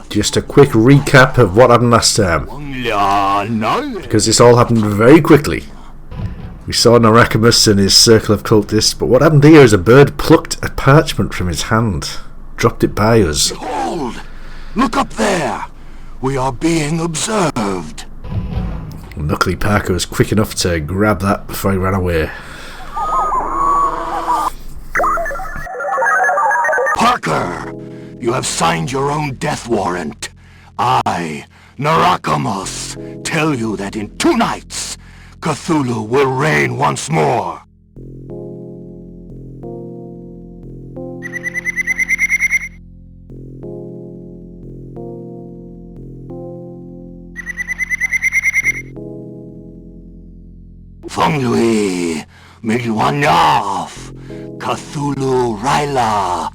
Just a quick recap of what happened last time, because this all happened very quickly. We saw Narakamus and his circle of cultists, but what happened here is a bird plucked a parchment from his hand, dropped it by us. Behold! Look up there! We are being observed. Luckily Parker was quick enough to grab that before he ran away. Parker! You have signed your own death warrant. I, Narakamus, tell you that in 2 nights, Cthulhu will reign once more. Fonglui, Milwanaf, Cthulhu Raila,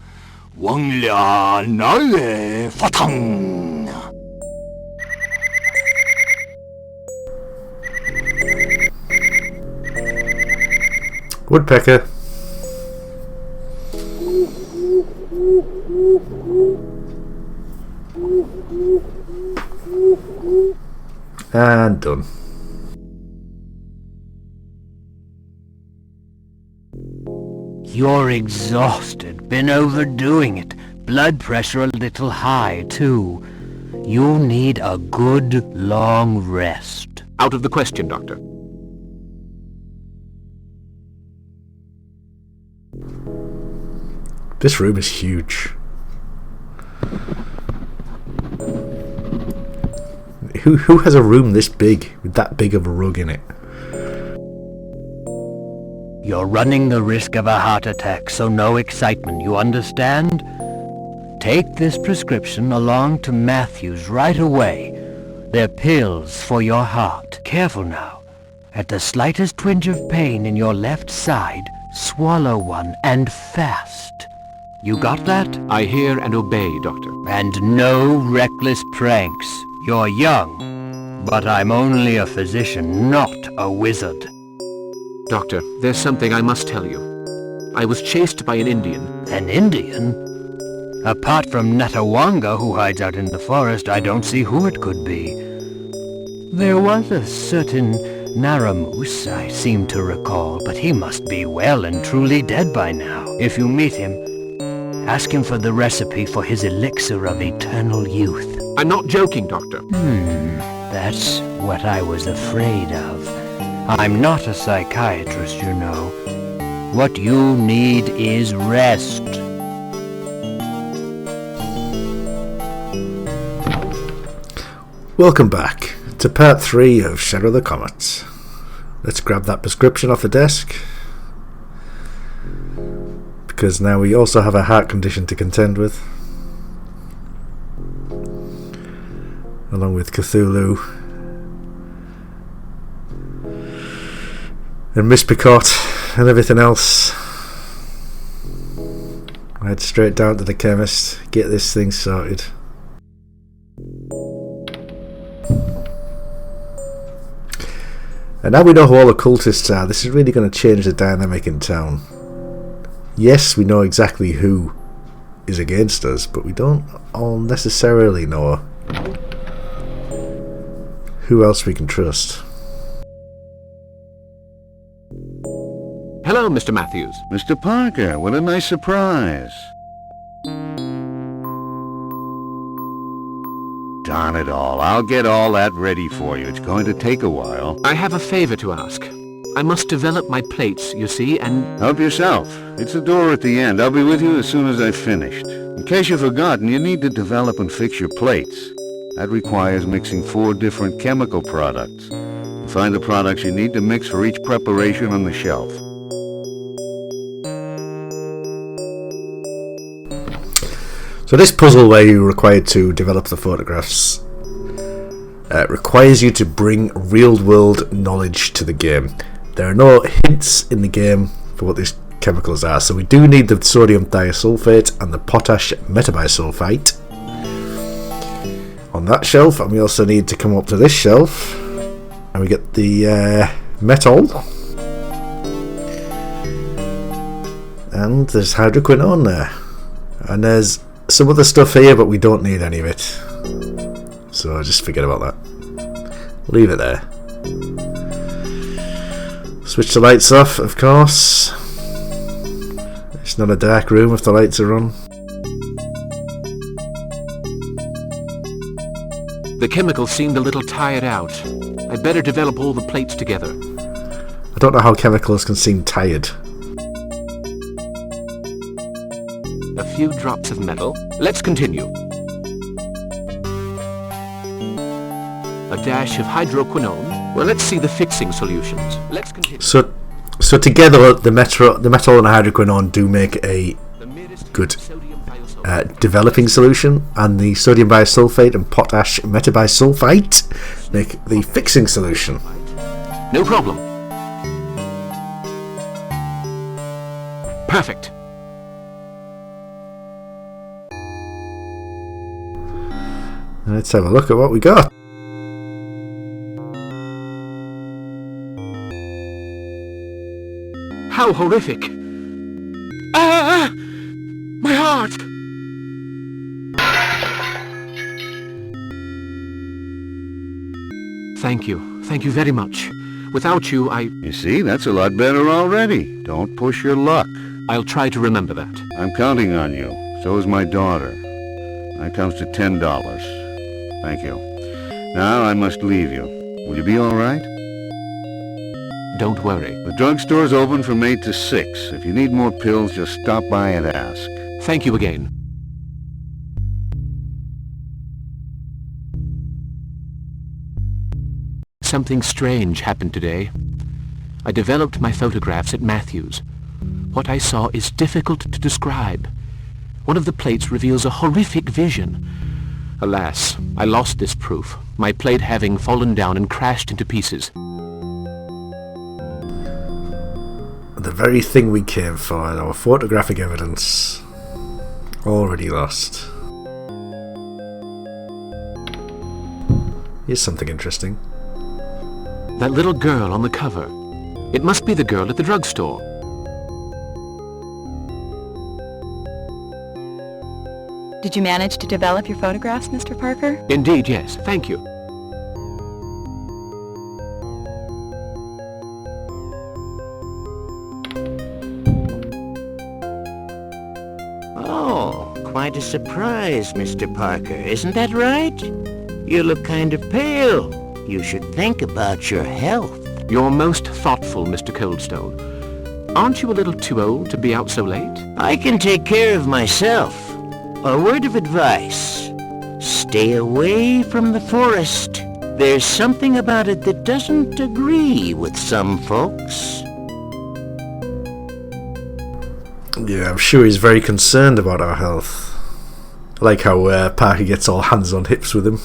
Wanglia Nae Fatang. Woodpecker. And done. You're exhausted, been overdoing it. Blood pressure a little high, too. You'll need a good, long rest. Out of the question, Doctor. This room is huge. Who has a room this big, with that big of a rug in it? You're running the risk of a heart attack, so no excitement, you understand? Take this prescription along to Matthews right away. They're pills for your heart. Careful now. At the slightest twinge of pain in your left side, swallow one, and fast. You got that? I hear and obey, Doctor. And no reckless pranks. You're young, but I'm only a physician, not a wizard. Doctor, there's something I must tell you. I was chased by an Indian. An Indian? Apart from Natawanga, who hides out in the forest, I don't see who it could be. There was a certain Naramoose, I seem to recall, but he must be well and truly dead by now. If you meet him, ask him for the recipe for his elixir of eternal youth. I'm not joking, Doctor. That's what I was afraid of. I'm not a psychiatrist, you know. What you need is rest. Welcome back to part 3 of Shadow the Comet. Let's grab that prescription off the desk, because now we also have a heart condition to contend with, along with Cthulhu and Miss Picot and everything else. I head straight down to the chemist, get this thing sorted. And now we know who all the cultists are, this is really going to change the dynamic in town. Yes, we know exactly who is against us, but we don't all necessarily know who else we can trust. Hello, Mr. Matthews. Mr. Parker, what a nice surprise. Darn it all, I'll get all that ready for you. It's going to take a while. I have a favor to ask. I must develop my plates, you see, and... Help yourself. It's the door at the end. I'll be with you as soon as I've finished. In case you've forgotten, you need to develop and fix your plates. That requires mixing 4 different chemical products. You find the products you need to mix for each preparation on the shelf. So this puzzle where you're required to develop the photographs requires you to bring real-world knowledge to the game. There are no hints in the game for what these chemicals are, so we do need the sodium thiosulfate and the potash metabisulfite on that shelf, and we also need to come up to this shelf and we get the metol, and there's hydroquinone there, and there's some other stuff here, but we don't need any of it. So just forget about that. Leave it there. Switch the lights off, of course. It's not a dark room if the lights are on. The chemicals seemed a little tired out. I'd better develop all the plates together. I don't know how chemicals can seem tired. A few drops of metal. Let's continue. A dash of hydroquinone. Well, let's see the fixing solutions. Let's continue. So together, the metal and hydroquinone do make a good developing solution, and the sodium bisulfate and potash metabisulfite make the fixing solution. No problem. Perfect. Let's have a look at what we got. How horrific! Ah! My heart! Thank you. Thank you very much. Without you, You see, that's a lot better already. Don't push your luck. I'll try to remember that. I'm counting on you. So is my daughter. That comes to $10. Thank you. Now I must leave you. Will you be all right? Don't worry. The drugstore's open from 8 to 6. If you need more pills, just stop by and ask. Thank you again. Something strange happened today. I developed my photographs at Matthews. What I saw is difficult to describe. One of the plates reveals a horrific vision. Alas, I lost this proof, my plate having fallen down and crashed into pieces. The very thing we came for, our photographic evidence, already lost. Here's something interesting. That little girl on the cover. It must be the girl at the drugstore. Did you manage to develop your photographs, Mr. Parker? Indeed, yes. Thank you. Oh, quite a surprise, Mr. Parker. Isn't that right? You look kind of pale. You should think about your health. You're most thoughtful, Mr. Coldstone. Aren't you a little too old to be out so late? I can take care of myself. A word of advice. Stay away from the forest. There's something about it that doesn't agree with some folks. Yeah, I'm sure he's very concerned about our health. I like how Parker gets all hands on hips with him.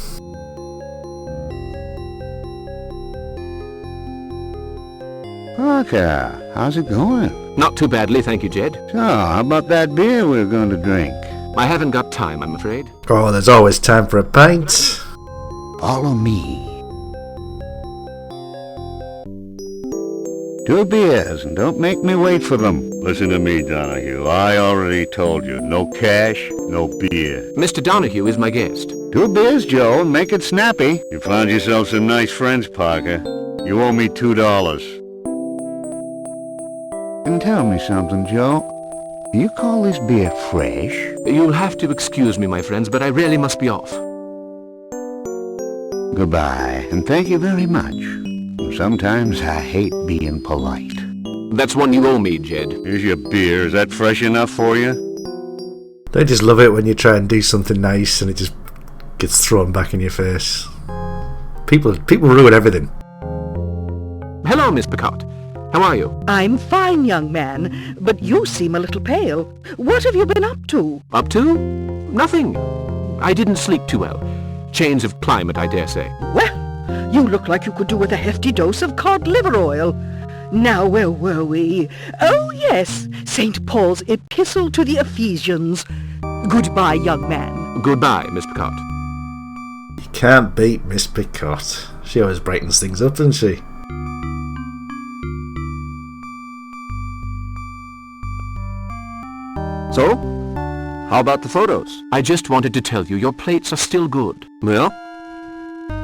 Parker, how's it going? Not too badly, thank you, Jed. So, how about that beer we're going to drink? I haven't got time, I'm afraid. Oh, there's always time for a pint. Follow me. 2 beers, and don't make me wait for them. Listen to me, Donahue. I already told you. No cash, no beer. Mr. Donahue is my guest. 2 beers, Joe, and make it snappy. You found yourself some nice friends, Parker. You owe me $2. And tell me something, Joe. Do you call this beer fresh? You'll have to excuse me, my friends, but I really must be off. Goodbye, and thank you very much. Sometimes I hate being polite. That's one you owe me, Jed. Here's your beer. Is that fresh enough for you? They just love it when you try and do something nice and it just gets thrown back in your face. People ruin everything. Hello, Miss Picard. How are you? I'm fine, young man, but you seem a little pale. What have you been up to? Up to? Nothing. I didn't sleep too well. Change of climate, I dare say. Well, you look like you could do with a hefty dose of cod liver oil. Now, where were we? Oh, yes, St. Paul's Epistle to the Ephesians. Goodbye, young man. Goodbye, Miss Picard. You can't beat Miss Picot. She always brightens things up, doesn't she? So, How about the photos? I just wanted to tell you your plates are still good. Well,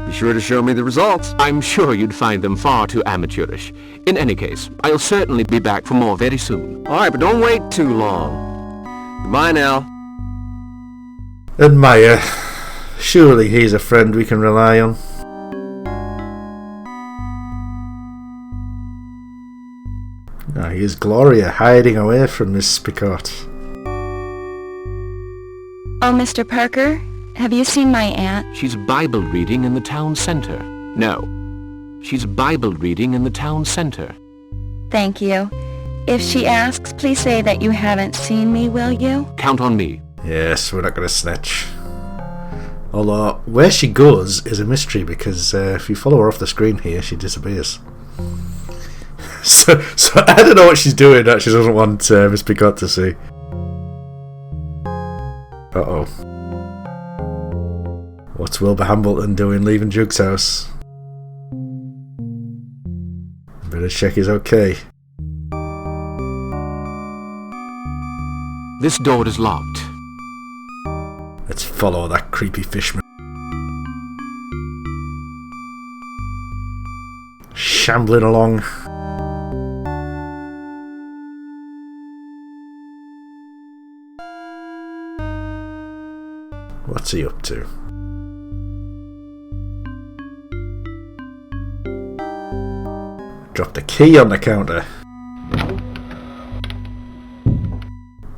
be sure to show me the results. I'm sure you'd find them far too amateurish. In any case, I'll certainly be back for more very soon. All right, but don't wait too long. Goodbye now. Admire. Surely he's a friend we can rely on. Ah, here's Gloria hiding away from Miss Picot. Oh, Mr. Parker, have you seen my aunt? She's Bible reading in the town center. No. She's Bible reading in the town center. Thank you. If she asks, please say that you haven't seen me, will you? Count on me. Yes, we're not going to snitch. Although, where she goes is a mystery because if you follow her off the screen here, she disappears. So I don't know what she's doing that she doesn't want Miss Picot to see. Uh-oh. What's Wilbur Hambleton doing leaving Jug's house? Better check he's okay. This door is locked. Let's follow that creepy fishman. Shambling along. What's he up to? Dropped a key on the counter.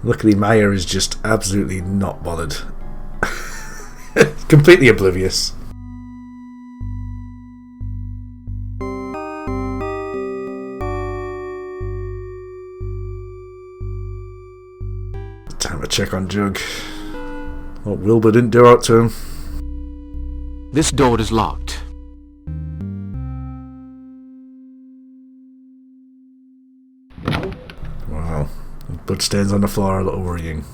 Luckily Maya is just absolutely not bothered. Completely oblivious. Time to check on Jug. What Wilbur didn't do out to him. This door is locked. Wow. Bloodstains on the floor are a little worrying.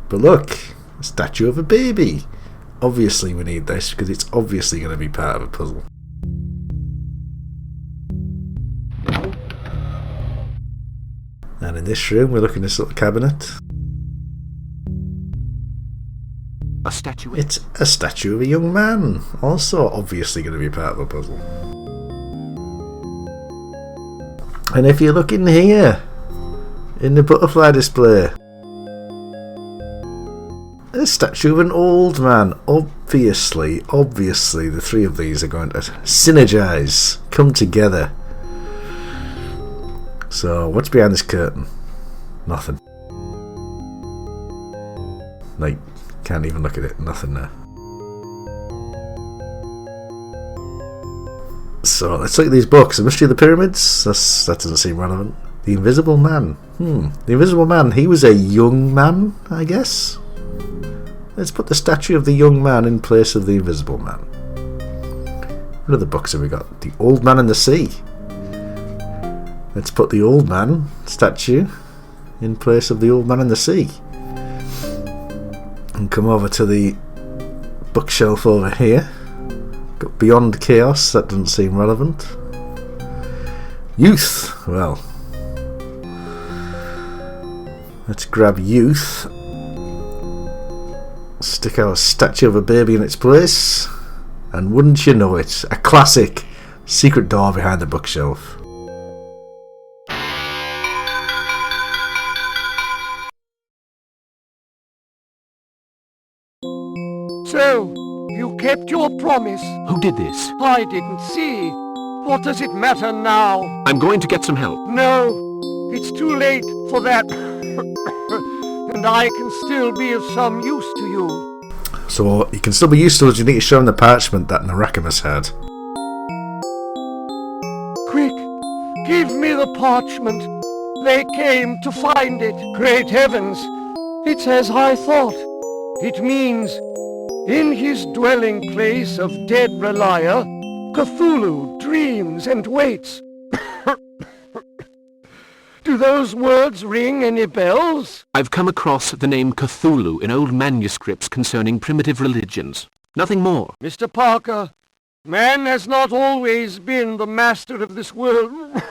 But look, a statue of a baby. Obviously we need this because it's obviously going to be part of a puzzle. And in this room we look in this little cabinet. A statue? It's a statue of a young man. Also obviously going to be part of a puzzle. And if you look in here, in the butterfly display, a statue of an old man. Obviously, the three of these are going to synergize, come together. So, what's behind this curtain? Nothing. Like, can't even look at it. Nothing there. So, let's look at these books. The Mystery of the Pyramids. That doesn't seem relevant. The Invisible Man. The Invisible Man. He was a young man, I guess. Let's put the statue of the young man in place of the Invisible Man. What other books have we got? The Old Man and the Sea. Let's put the Old Man statue in place of the Old Man and the Sea. And come over to the bookshelf over here. Got Beyond Chaos. That doesn't seem relevant. Youth. Well, let's grab Youth. Stick our statue of a baby in its place, and wouldn't you know it, a classic secret door behind the bookshelf. So, you kept your promise. Who did this? I didn't see. What does it matter now? I'm going to get some help. No, it's too late for that. And I can still be of some use to you. So you can still be used to us. You need to show him the parchment that Narakamus had. Quick, give me the parchment. They came to find it. Great heavens, it's as I thought. It means, in his dwelling place of dead Relia, Cthulhu dreams and waits. Do those words ring any bells? I've come across the name Cthulhu in old manuscripts concerning primitive religions. Nothing more. Mr. Parker, man has not always been the master of this world.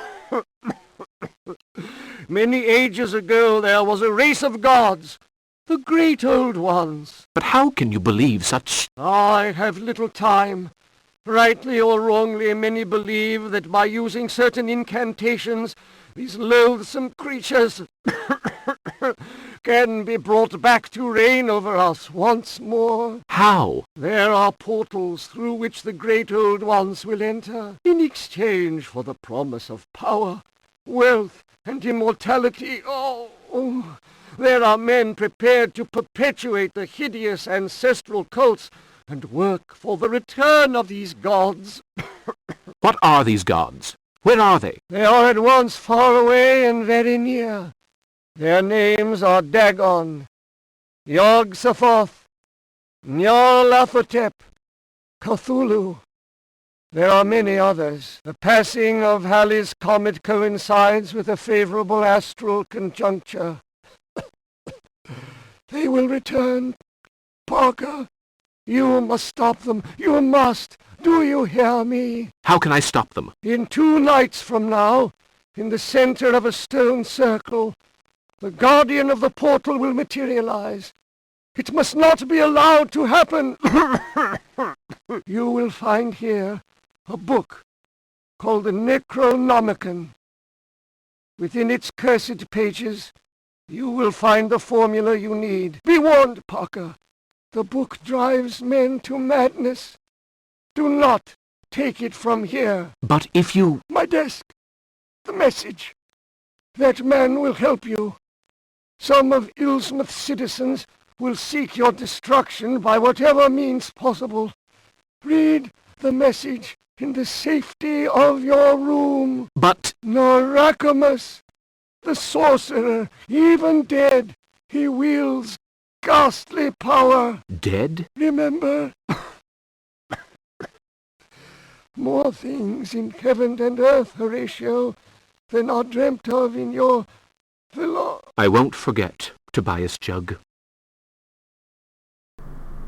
Many ages ago there was a race of gods, The great old ones. But how can you believe such... I have little time. Rightly or wrongly, many believe that by using certain incantations, these loathsome creatures can be brought back to reign over us once more. How? There are portals through which the great old ones will enter, in exchange for the promise of power, wealth, and immortality. Oh, there are men prepared to perpetuate the hideous ancestral cults and work for the return of these gods. What are these gods? Where are they? They are at once far away and very near. Their names are Dagon, Yog-Sothoth, Nyarlathotep, Cthulhu. There are many others. The passing of Halley's Comet coincides with a favorable astral conjuncture. They will return. Parker, you must stop them. You must. Do you hear me? How can I stop them? In 2 nights from now, in the center of a stone circle, the guardian of the portal will materialize. It must not be allowed to happen. You will find here a book called the Necronomicon. Within its cursed pages, you will find the formula you need. Be warned, Parker. The book drives men to madness. Do not take it from here. But if you... My desk. The message. That man will help you. Some of Ilsmouth's citizens will seek your destruction by whatever means possible. Read the message in the safety of your room. But... Narakamus, the sorcerer, even dead, he wields ghastly power. Dead? Remember? More things in heaven and earth, Horatio, than are dreamt of in your villa. I won't forget, Tobias Jug.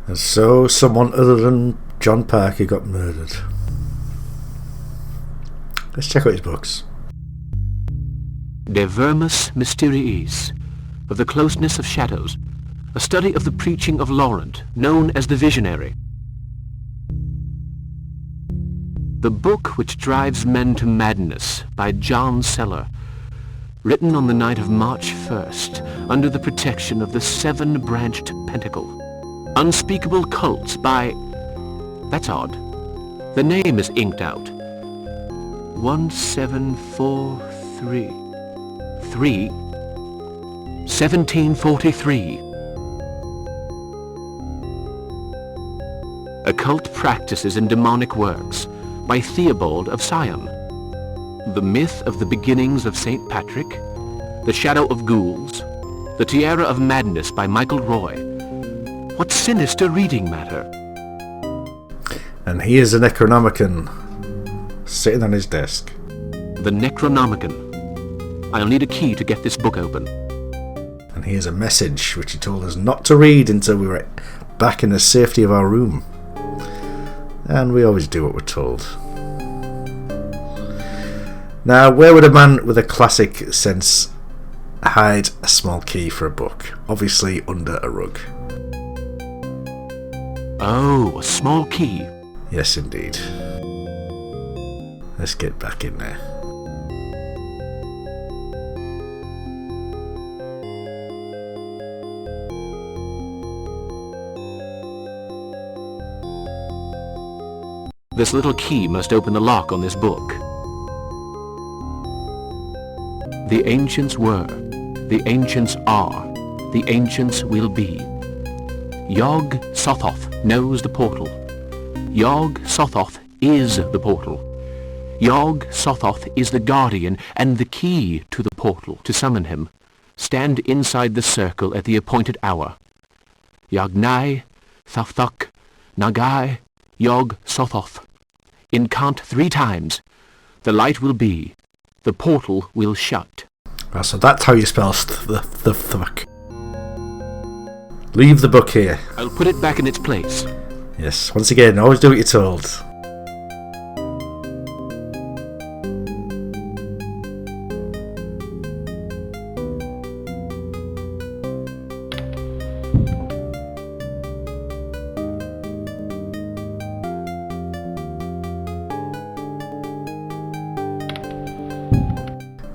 And so someone other than John Parker got murdered. Let's check out his books. De Vermis Mysteriis, of the Closeness of Shadows, a study of the preaching of Laurent, known as the Visionary. The Book Which Drives Men to Madness, by John Seller, written on the night of March 1st, under the protection of the 7-branched pentacle. Unspeakable Cults by... That's odd. The name is inked out. 1743. 1743. Occult Practices and Demonic Works, by Theobald of Sion. The Myth of the Beginnings of St. Patrick, The Shadow of Ghouls, The Tiara of Madness by Michael Roy. What sinister reading matter. And here's the Necronomicon, sitting on his desk. The Necronomicon. I'll need a key to get this book open. And here's a message which he told us not to read until we were back in the safety of our room. And we always do what we're told. Now, where would a man with a classic sense hide a small key for a book? Obviously under a rug. Oh, a small key. Yes, indeed. Let's get back in there. This little key must open the lock on this book. The ancients were, the ancients are, the ancients will be. Yog-Sothoth knows the portal. Yog-Sothoth is the portal. Yog-Sothoth is the guardian and the key to the portal. To summon him, stand inside the circle at the appointed hour. Yagnai, Thafthuk, Nagai, Yog-Sothoth. Incant 3 times. The light will be. The portal will shut. Well, so that's how you spell the fuck. Leave the book here. I'll put it back in its place. Yes, once again, always do what you're told.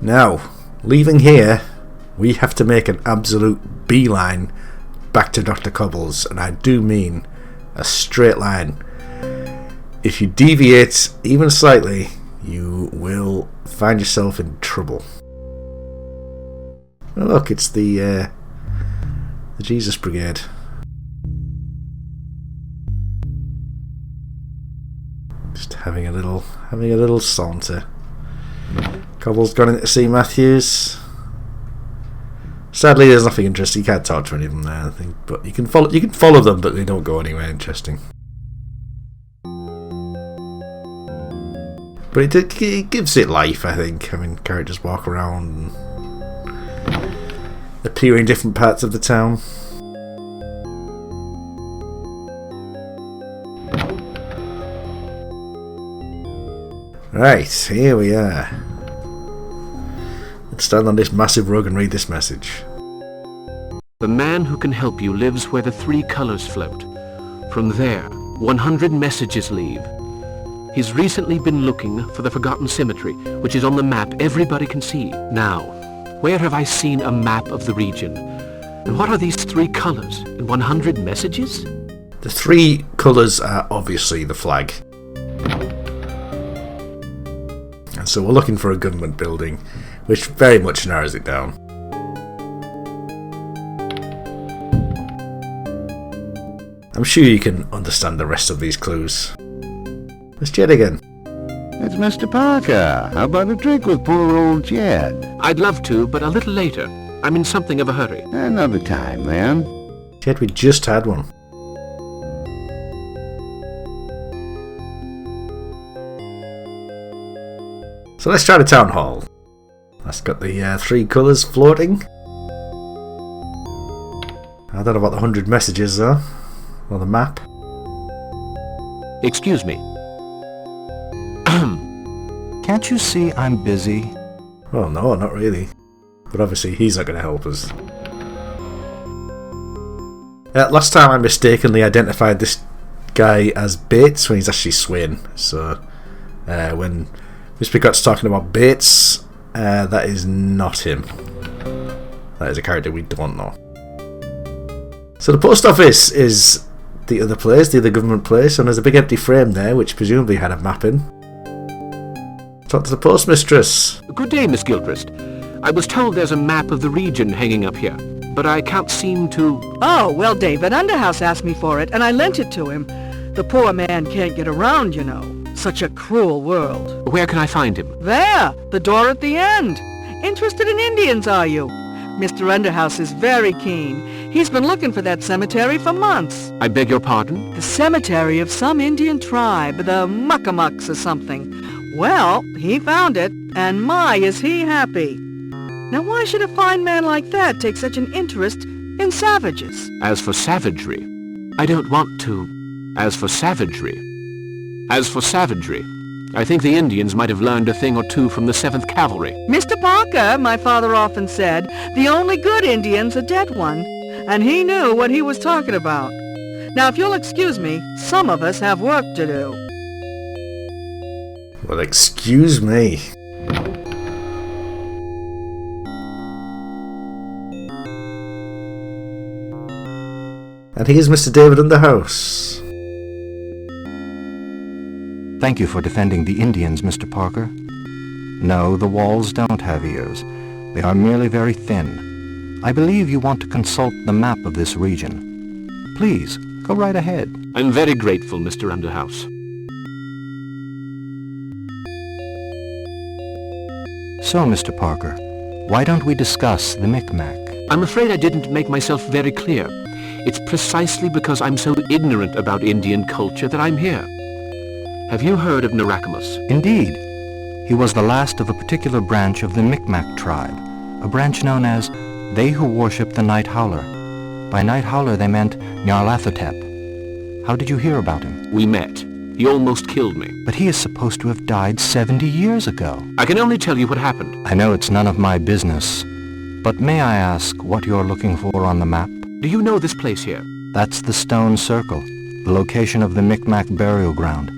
Now, leaving here, we have to make an absolute beeline back to Dr. Cobble's, and I do mean a straight line. If you deviate even slightly, you will find yourself in trouble. Oh, look, it's the Jesus Brigade. Just having a little saunter. Cobble's gone in to see Matthews. Sadly, there's nothing interesting. You can't talk to any of them there, I think. But you can follow them, but they don't go anywhere interesting. But it gives it life, I think. I mean, characters walk around and appear in different parts of the town. Right, here we are. Let's stand on this massive rug and read this message. The man who can help you lives where the 3 colors float. From there, 100 messages leave. He's recently been looking for the Forgotten Cemetery, which is on the map everybody can see. Now, where have I seen a map of the region? And what are these 3 colors and 100 messages? The 3 colours are obviously the flag. And so we're looking for a government building, which very much narrows it down. I'm sure you can understand the rest of these clues. It's Jed again. It's Mr. Parker. How about a drink with poor old Jed? I'd love to, but a little later. I'm in something of a hurry. Another time, then. Jed, we just had one. So let's try the town hall. That's got the 3 colours floating. I don't know about the 100 messages though. Or the map. Excuse me. Can't you see I'm busy? Well, no, not really. But obviously he's not going to help us. Last time I mistakenly identified this guy as Bates when he's actually Swain. So when Mr. Picott's talking about Bates, that is not him. That is a character we don't know. So the post office is the other place, the other government place, and there's a big empty frame there which presumably had a map in. Talk to the postmistress. Good day, Miss Gilchrist. I was told there's a map of the region hanging up here, but I can't seem to... Oh, well, David Underhouse asked me for it, and I lent it to him. The poor man can't get around, you know. Such a cruel world. Where can I find him? There, the door at the end. Interested in Indians, are you? Mr. Underhouse is very keen. He's been looking for that cemetery for months. I beg your pardon? The cemetery of some Indian tribe, the Muckamucks or something. Well, he found it, and my, is he happy. Now why should a fine man like that take such an interest in savages? As for savagery, I don't want to... As for savagery, I think the Indians might have learned a thing or two from the 7th Cavalry. Mr. Parker, my father often said, the only good Indian's a dead one, and he knew what he was talking about. Now, if you'll excuse me, some of us have work to do. Well, excuse me. And here's Mr. David Underhouse. Thank you for defending the Indians, Mr. Parker. No, the walls don't have ears. They are merely very thin. I believe you want to consult the map of this region. Please, go right ahead. I'm very grateful, Mr. Underhouse. So, Mr. Parker, why don't we discuss the Micmac? I'm afraid I didn't make myself very clear. It's precisely because I'm so ignorant about Indian culture that I'm here. Have you heard of Narakamus? Indeed. He was the last of a particular branch of the Micmac tribe, a branch known as They Who Worship the Night Howler. By Night Howler they meant Nyarlathotep. How did you hear about him? We met. He almost killed me. But he is supposed to have died 70 years ago. I can only tell you what happened. I know it's none of my business, but may I ask what you're looking for on the map? Do you know this place here? That's the Stone Circle, the location of the Micmac burial ground.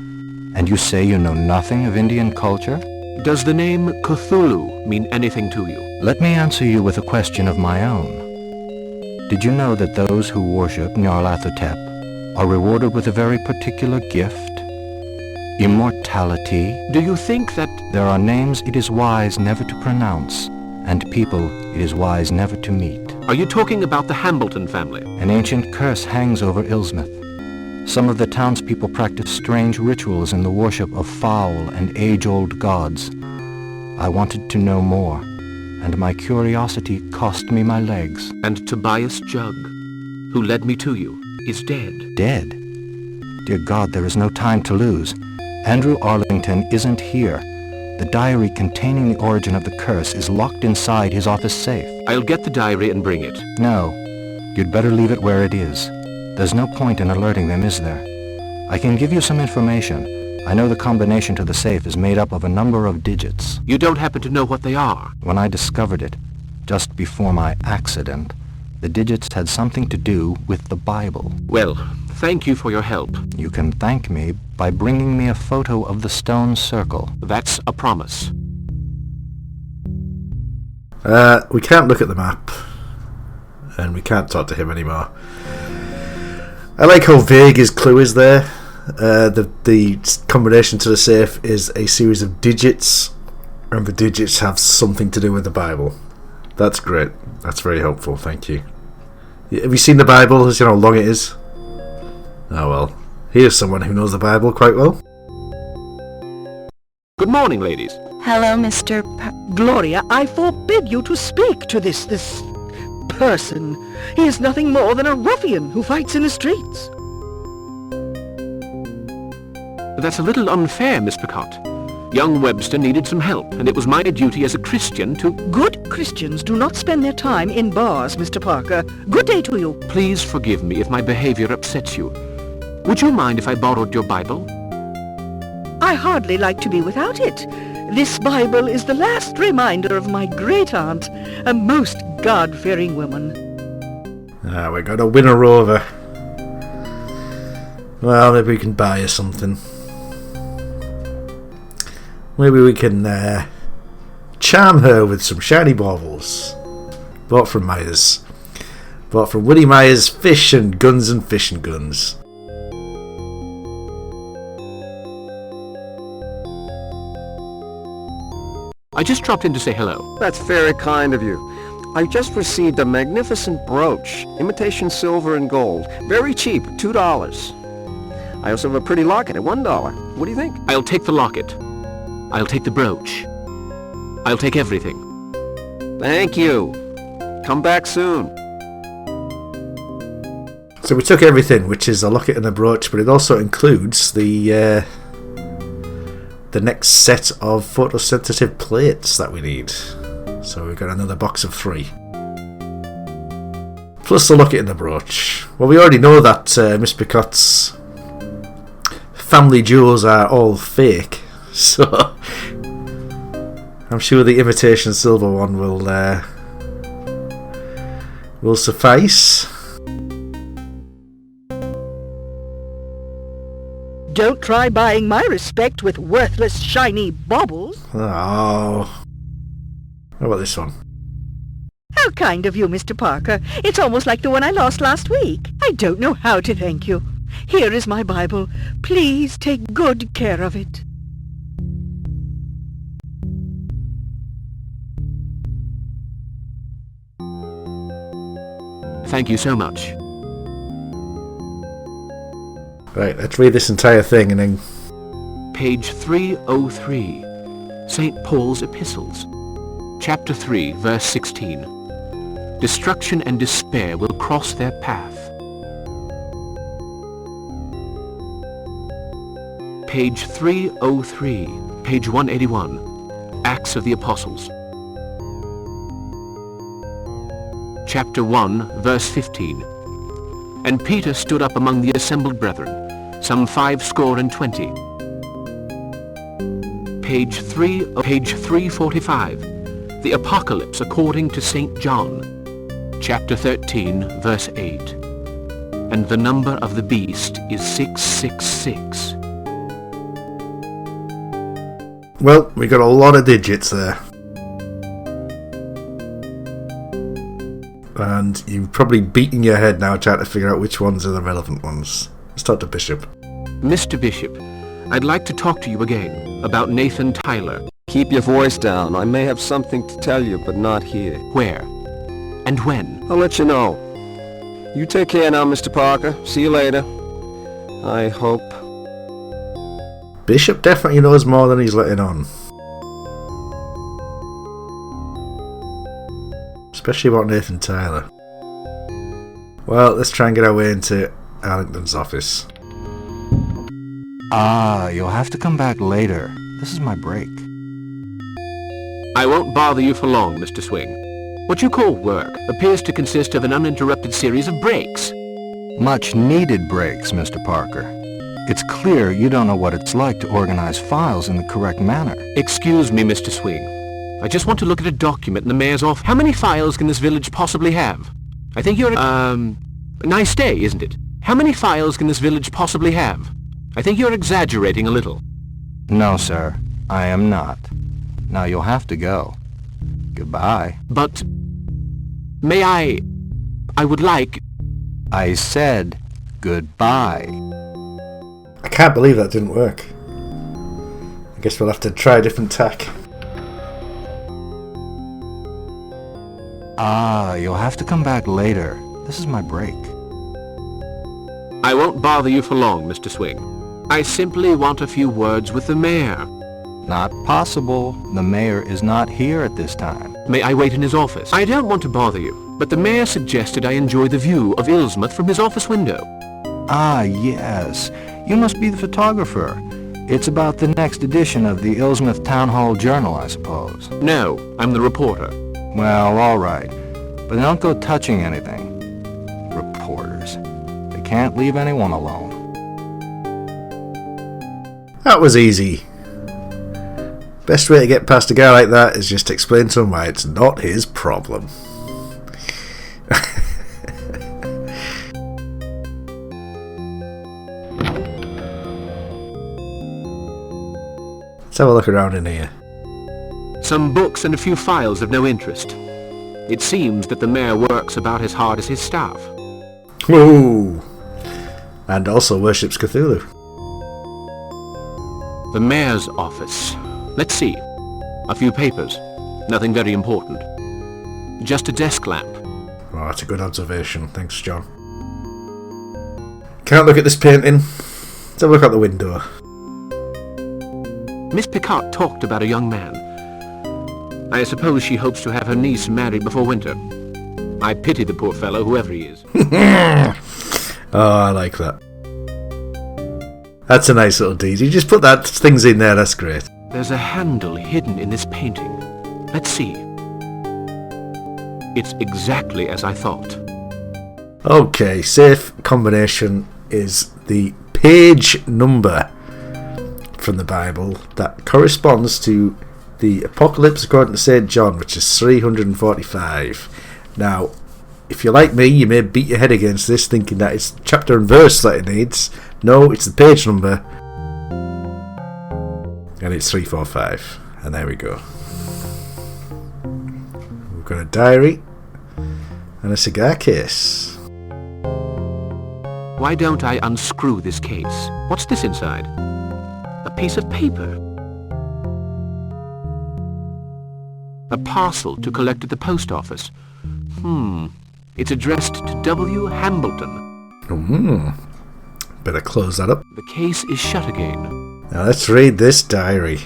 And you say you know nothing of Indian culture? Does the name Cthulhu mean anything to you? Let me answer you with a question of my own. Did you know that those who worship Nyarlathotep are rewarded with a very particular gift? Immortality. Do you think that... There are names it is wise never to pronounce, and people it is wise never to meet. Are you talking about the Hambleton family? An ancient curse hangs over Ilsmith. Some of the townspeople practice strange rituals in the worship of foul and age-old gods. I wanted to know more, and my curiosity cost me my legs. And Tobias Jugg, who led me to you, is dead. Dead? Dear God, there is no time to lose. Andrew Arlington isn't here. The diary containing the origin of the curse is locked inside his office safe. I'll get the diary and bring it. No, you'd better leave it where it is. There's no point in alerting them, is there? I can give you some information. I know the combination to the safe is made up of a number of digits. You don't happen to know what they are? When I discovered it, just before my accident, the digits had something to do with the Bible. Well, thank you for your help. You can thank me by bringing me a photo of the stone circle. That's a promise. We can't look at the map, and we can't talk to him anymore. I like how vague his clue is there. The combination to the safe is a series of digits, and the digits have something to do with the Bible. That's great. That's very helpful. Thank you. Have you seen the Bible? Does you know how long it is? Oh well. Here's someone who knows the Bible quite well. Good morning, ladies. Hello, Mr. Gloria, I forbid you to speak to this person. He is nothing more than a ruffian who fights in the streets. That's a little unfair, Miss Picot. Young Webster needed some help, and it was my duty as a Christian to... Good Christians do not spend their time in bars, Mr. Parker. Good day to you. Please forgive me if my behavior upsets you. Would you mind if I borrowed your Bible? I hardly like to be without it. This Bible is the last reminder of my great-aunt, a most God-fearing woman. We're going to win her over. Well, maybe we can buy her something. Maybe we can charm her with some shiny baubles. Bought from Myers. Bought from Willie Myers Fish and Guns and Fish and Guns. I just dropped in to say hello. That's very kind of you. I just received a magnificent brooch, imitation silver and gold. Very cheap, $2. I also have a pretty locket at $1. What do you think? I'll take the locket. I'll take the brooch. I'll take everything. Thank you. Come back soon. So we took everything, which is a locket and a brooch, but it also includes the next set of photosensitive plates that we need. So we've got another box of 3. Plus the locket and the brooch. Well, we already know that Miss Picot's family jewels are all fake, so I'm sure the imitation silver one will suffice. Don't try buying my respect with worthless shiny baubles. Oh. How about this one? How kind of you, Mr. Parker. It's almost like the one I lost last week. I don't know how to thank you. Here is my Bible. Please take good care of it. Thank you so much. Right, let's read this entire thing and then... Page 303. St. Paul's Epistles. Chapter 3, verse 16. Destruction and despair will cross their path. Page 303. Page 181. Acts of the Apostles. Chapter 1, verse 15. And Peter stood up among the assembled brethren, some 50. Page 345. The Apocalypse according to St. John. Chapter 13, verse 8. And the number of the beast is 666. Well, we got a lot of digits there. And you've probably beaten your head now trying to figure out which ones are the relevant ones. Let's talk to Bishop. Mr. Bishop, I'd like to talk to you again about Nathan Tyler. Keep your voice down. I may have something to tell you, but not here. Where? And when? I'll let you know. You take care now, Mr. Parker. See you later. I hope. Bishop definitely knows more than he's letting on. Especially about Nathan Tyler. Well, let's try and get our way into Arlington's office. You'll have to come back later. This is my break. I won't bother you for long, Mr. Swing. What you call work appears to consist of an uninterrupted series of breaks. Much needed breaks, Mr. Parker. It's clear you don't know what it's like to organize files in the correct manner. Excuse me, Mr. Swing. I just want to look at a document in the mayor's office. How many files can this village possibly have? I think you're nice day, isn't it? How many files can this village possibly have? I think you're exaggerating a little. No, sir. I am not. Now you'll have to go. Goodbye. But... may I would like... I said goodbye. I can't believe that didn't work. I guess we'll have to try a different tack. You'll have to come back later. This is my break. I won't bother you for long, Mr. Swing. I simply want a few words with the mayor. Not possible. The mayor is not here at this time. May I wait in his office? I don't want to bother you, but the mayor suggested I enjoy the view of Ilsmouth from his office window. Yes. You must be the photographer. It's about the next edition of the Ilsmouth Town Hall Journal, I suppose. No, I'm the reporter. Well, all right. But don't go touching anything. Reporters. They can't leave anyone alone. That was easy. Best way to get past a guy like that is just explain to him why it's not his problem. Let's have a look around in here. Some books and a few files of no interest. It seems that the mayor works about as hard as his staff. Whoa! And also worships Cthulhu. The mayor's office. Let's see. A few papers. Nothing very important. Just a desk lamp. Oh, that's a good observation. Thanks, John. Can't look at this painting. Let's have a look out the window. Miss Picard talked about a young man. I suppose she hopes to have her niece married before winter. I pity the poor fellow, whoever he is. Oh, I like that. That's a nice little deed. You just put that things in there, that's great. There's a handle hidden in this painting. Let's see. It's exactly as I thought. Okay, safe combination is the page number from the Bible that corresponds to the Apocalypse according to St. John, which is 345. Now, if you're like me, you may beat your head against this thinking that it's chapter and verse that it needs. No, it's the page number. And it's 345. And there we go. We've got a diary and a cigar case. Why don't I unscrew this case? What's this inside? A piece of paper. A parcel to collect at the post office. It's addressed to W. Hambleton. Better close that up. The case is shut again. Now let's read this diary.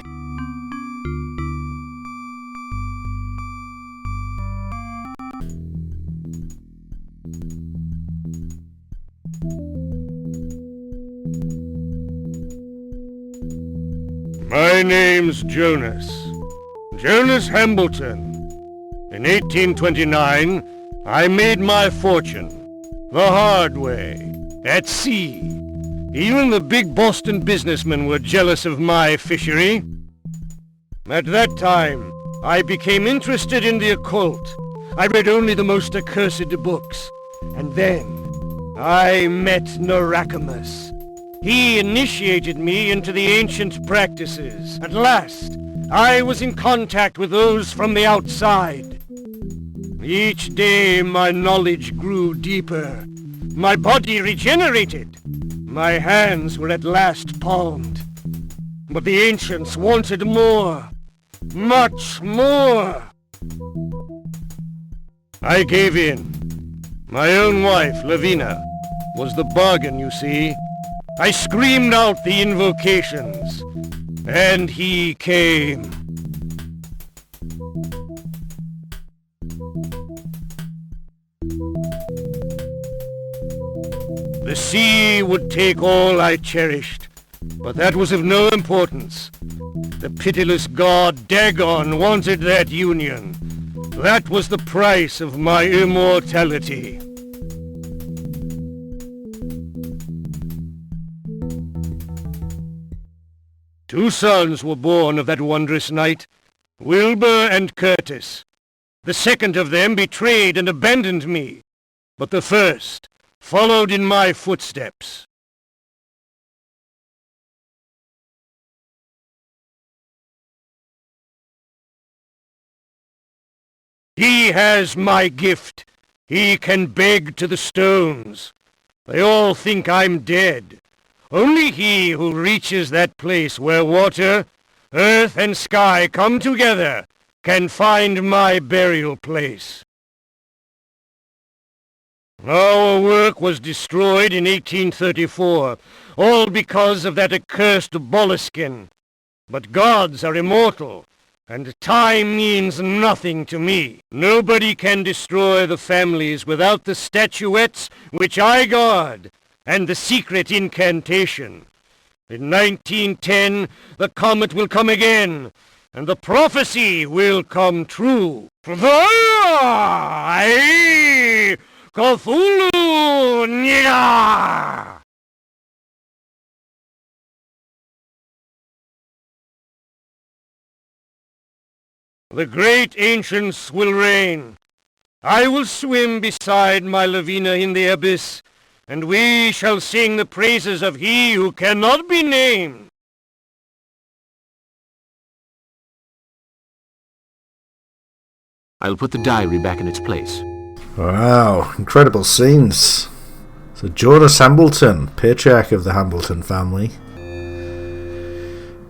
My name's Jonas. Jonas Hambleton. In 1829, I made my fortune. The hard way. At sea. Even the big Boston businessmen were jealous of my fishery. At that time, I became interested in the occult. I read only the most accursed books. And then, I met Narakamus. He initiated me into the ancient practices. At last, I was in contact with those from the outside. Each day my knowledge grew deeper. My body regenerated. My hands were at last palmed. But the ancients wanted more. Much more. I gave in. My own wife, Lavina, was the bargain, you see. I screamed out the invocations, and he came. The sea would take all I cherished, but that was of no importance. The pitiless god Dagon wanted that union. That was the price of my immortality. Two sons were born of that wondrous night, Wilbur and Curtis. The second of them betrayed and abandoned me, but the first followed in my footsteps. He has my gift. He can beg to the stones. They all think I'm dead. Only he who reaches that place where water, earth, and sky come together can find my burial place. Our work was destroyed in 1834, all because of that accursed Boleskine. But gods are immortal, and time means nothing to me. Nobody can destroy the families without the statuettes which I guard, and the secret incantation. In 1910, the comet will come again, and the prophecy will come true. I, Cthulhu! Nya! The great ancients will reign. I will swim beside my Lavina in the abyss, and we shall sing the praises of he who cannot be named. I'll put the diary back in its place. Wow, incredible scenes. So Jonas Hambleton, patriarch of the Hambleton family,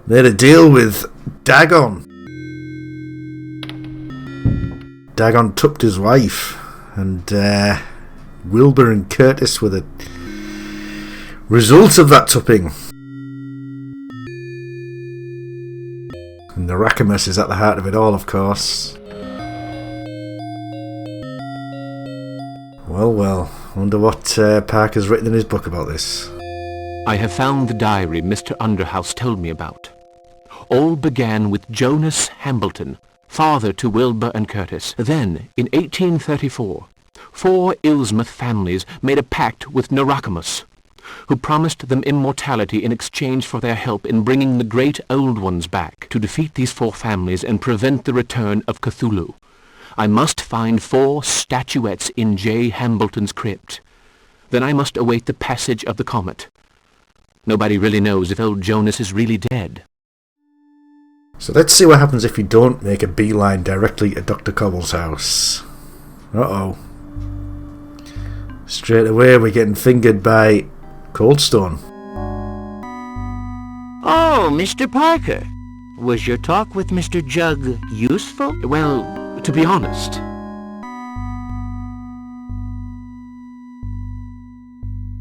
made a deal with Dagon. Dagon tucked his wife, and Wilbur and Curtis were the result of that tupping. And Narakamus is at the heart of it all, of course. Well, wonder what Parker's written in his book about this. I have found the diary Mr. Underhouse told me about. All began with Jonas Hambleton, father to Wilbur and Curtis. Then, in 1834, 4 Ilsmouth families made a pact with Narakamus, who promised them immortality in exchange for their help in bringing the great old ones back. To defeat these 4 families and prevent the return of Cthulhu, I must find 4 statuettes in J. Hambleton's crypt. Then I must await the passage of the comet. Nobody really knows if old Jonas is really dead. So let's see what happens if you don't make a beeline directly at Dr. Cobble's house. Uh-oh. Straight away we're getting fingered by Coldstone. Oh, Mr. Parker. Was your talk with Mr. Jug useful? Well, to be honest.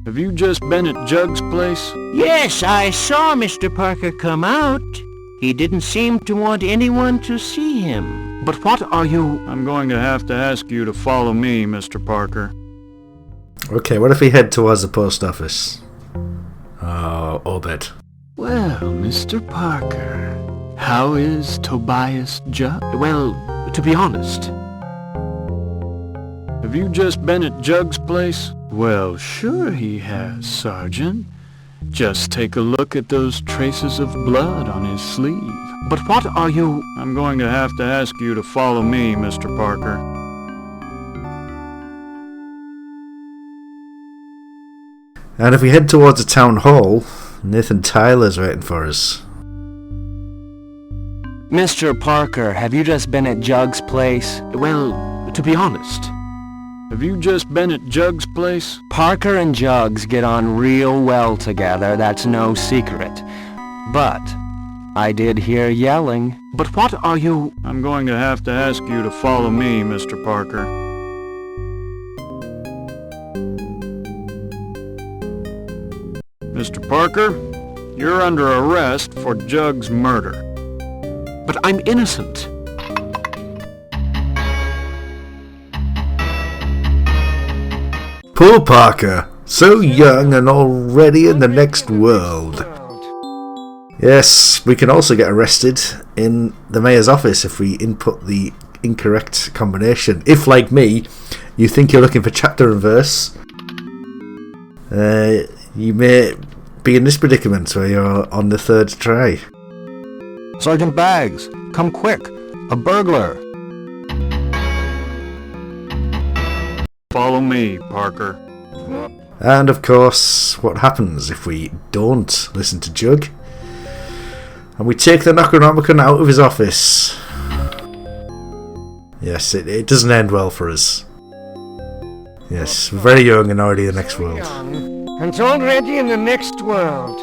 Have you just been at Jug's place? Yes, I saw Mr. Parker come out. He didn't seem to want anyone to see him. But what are you... I'm going to have to ask you to follow me, Mr. Parker. Okay, what if we head towards the post office? Oh, Obed. Well, Mr. Parker, how is Tobias Jug? Well, to be honest. Have you just been at Jug's place? Well, sure he has, Sergeant. Just take a look at those traces of blood on his sleeve. But what are you... I'm going to have to ask you to follow me, Mr. Parker. And if we head towards the town hall, Nathan Tyler's waiting for us. Mr. Parker, have you just been at Jug's place? Well, to be honest, Have you just been at Jug's place? Parker and Jugs get on real well together, that's no secret. But I did hear yelling. But what are you... I'm going to have to ask you to follow me, Mr. Parker. Mr. Parker, you're under arrest for Jug's murder. But I'm innocent. Poor Parker, so young and already in the next world. Yes, we can also get arrested in the mayor's office if we input the incorrect combination. If, like me, you think you're looking for chapter and verse, you may be in this predicament where you're on the third try. Sergeant Baggs, come quick! A burglar! Follow me, Parker. And of course, what happens if we don't listen to Jug? And we take the Necronomicon out of his office. Yes, it doesn't end well for us. Yes, very young and already in the next world. And already in the next world.